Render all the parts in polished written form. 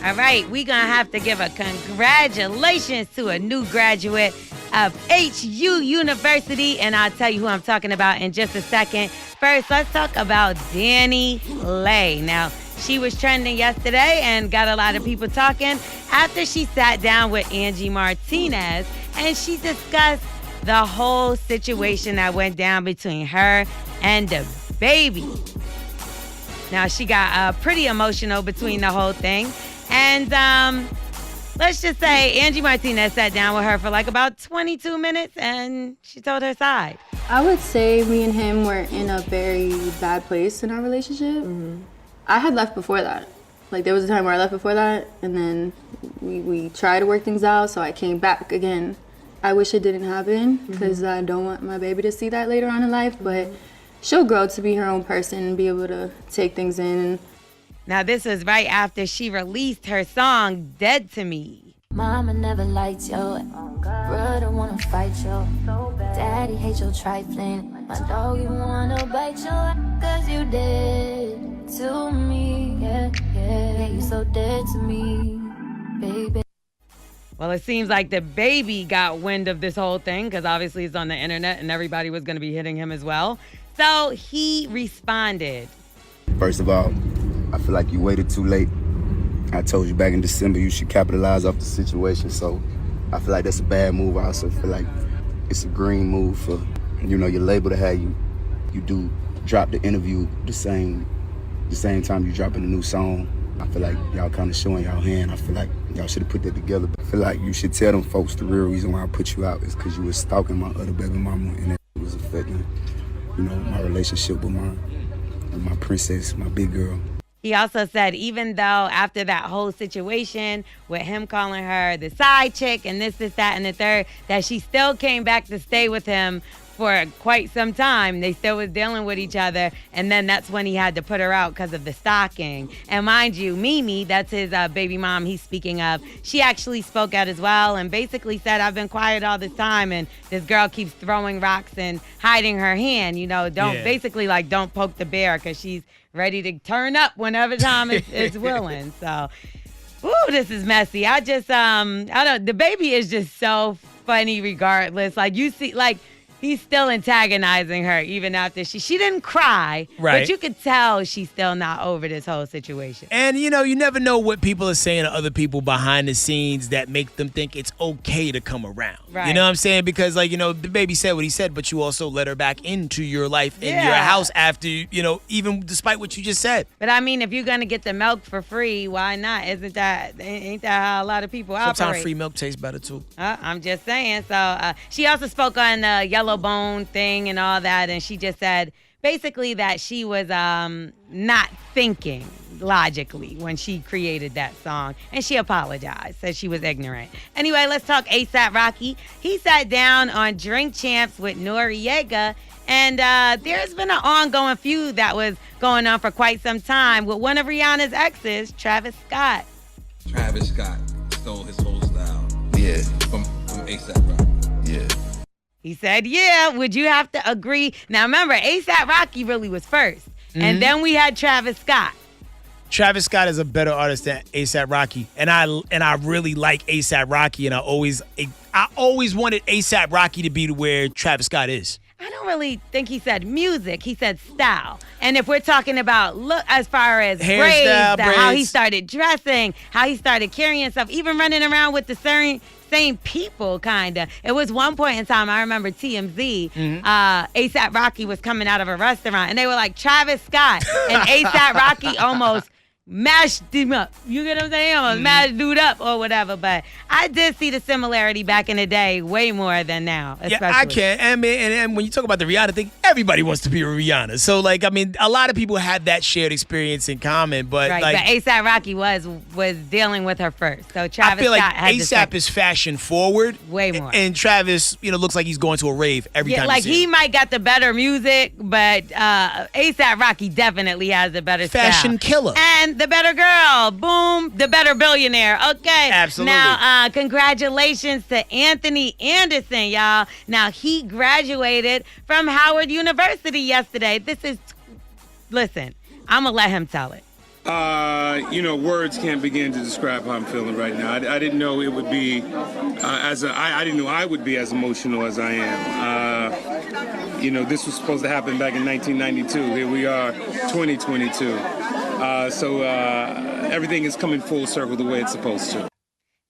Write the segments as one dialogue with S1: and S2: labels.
S1: All right, we're going to have to give a congratulations to a new graduate of HU University, and I'll tell you who I'm talking about in just a second. First, let's talk about Danny Leigh. Now, she was trending yesterday and got a lot of people talking after she sat down with Angie Martinez, and she discussed the whole situation that went down between her and the baby. Now, she got pretty emotional between the whole thing. And let's just say Angie Martinez sat down with her for like about 22 minutes and she told her side.
S2: I would say me and him were in a very bad place in our relationship. Mm-hmm. I had left before that. Like, there was a time where I left before that, and then we tried to work things out, so I came back again. I wish it didn't happen because I don't want my baby to see that later on in life, but she'll grow to be her own person and be able to take things in.
S1: Now, this was right after she released her song, Dead to Me.
S3: Mama never liked you. Brother wanna fight you. Daddy hates your trifling. My dog, you wanna bite you. Cause you dead to me. Yeah, you so dead to me, baby.
S1: Well, it seems like the baby got wind of this whole thing because obviously it's on the internet and everybody was going to be hitting him as well. So he responded.
S4: First of all, I feel like you waited too late. I told you back in December you should capitalize off the situation, so I feel like that's a bad move. I also feel like it's a green move for, your label to have you do drop the interview the same time you dropping a new song. I feel like y'all kind of showing y'all hand. I feel like y'all should have put that together. I feel like you should tell them folks the real reason why I put you out is because you was stalking my other baby mama, and it was affecting, my relationship with my princess, my big girl.
S1: He also said even though after that whole situation with him calling her the side chick and this, that, and the third, that she still came back to stay with him for quite some time. They still was dealing with each other, and then that's when he had to put her out because of the stalking. And mind you, Mimi, that's his baby mom he's speaking of, she actually spoke out as well and basically said, I've been quiet all this time, and this girl keeps throwing rocks and hiding her hand. Basically like don't poke the bear because she's ready to turn up whenever time it's willing. So, this is messy. The baby is just so funny regardless. Like, you see, like, he's still antagonizing her even after she didn't cry,
S5: right?
S1: But you could tell she's still not over this whole situation.
S5: And, you never know what people are saying to other people behind the scenes that make them think it's okay to come around.
S1: Right.
S5: You know what I'm saying? Because, the baby said what he said, but you also let her back into your life in your house after, even despite what you just said.
S1: But, I mean, if you're going to get the milk for free, why not? Ain't that how a lot of people operate?
S5: Sometimes free milk tastes better, too.
S1: I'm just saying. So, she also spoke on the Yellow Bone thing and all that, and she just said basically that she was not thinking logically when she created that song, and she apologized, said she was ignorant. Anyway, let's talk A$AP Rocky. He sat down on Drink Champs with Noriega, and there's been an ongoing feud that was going on for quite some time with one of Rihanna's exes, Travis Scott.
S6: Travis Scott stole his whole style.
S4: Yeah.
S6: From A$AP Rocky.
S4: Yeah.
S1: He said, yeah, would you have to agree? Now, remember, A$AP Rocky really was first. And then we had Travis Scott.
S5: Travis Scott is a better artist than A$AP Rocky. And I really like A$AP Rocky, and I always wanted A$AP Rocky to be to where Travis Scott is.
S1: I don't really think he said music. He said style. And if we're talking about look as far as braids, how he started dressing, how he started carrying himself, even running around with the same people, kind of. It was one point in time, I remember TMZ, A$AP Rocky was coming out of a restaurant, and they were like, Travis Scott. And A$AP Rocky almost mashed him up. You get what I'm saying? Almost mashed dude up or whatever. But I did see the similarity back in the day way more than now. Especially.
S5: Yeah, I can. And when you talk about the Rihanna thing, everybody wants to be a Rihanna. So, a lot of people had that shared experience in common. But,
S1: right, but A$AP Rocky was dealing with her first. So Travis
S5: I feel
S1: Scott
S5: like A$AP is fashion forward.
S1: Way more.
S5: And Travis, looks like he's going to a rave every time you see
S1: he
S5: him.
S1: might got the better music, but A$AP Rocky definitely has the better
S5: fashion
S1: style.
S5: Killer.
S1: And the better girl. Boom. The better billionaire. Okay.
S5: Absolutely.
S1: Now, congratulations to Anthony Anderson, y'all. Now, he graduated from Howard University yesterday. Listen, I'm going to let him tell it.
S7: Words can't begin to describe how I'm feeling right now. I didn't know it would be I didn't know I would be as emotional as I am. This was supposed to happen back in 1992. Here we are, 2022. So everything is coming full circle the way it's supposed to.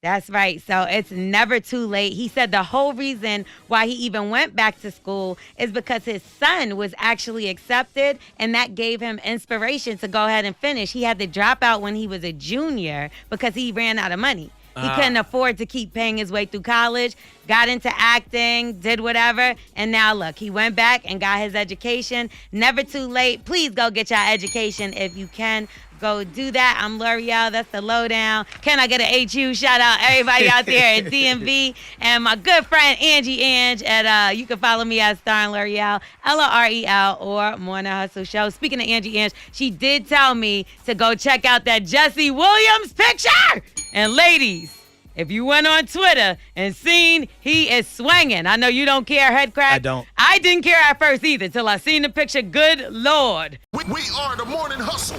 S1: That's right. So it's never too late. He said the whole reason why he even went back to school is because his son was actually accepted, and that gave him inspiration to go ahead and finish. He had to drop out when he was a junior because he ran out of money. He couldn't afford to keep paying his way through college, got into acting, did whatever, and now look, he went back and got his education. Never too late. Please go get your education if you can. Go do that. I'm L'Oreal. That's the lowdown. Can I get an HU? Shout out everybody out there at DMV and my good friend Angie Ange. You can follow me at Star and L'Oreal, L'Orel, or Morning Hustle Show. Speaking of Angie Ange, she did tell me to go check out that Jesse Williams picture. And ladies, if you went on Twitter and seen he is swinging, I know you don't care, head crack.
S5: I don't.
S1: I didn't care at first either till I seen the picture. Good Lord.
S8: We are the Morning Hustle.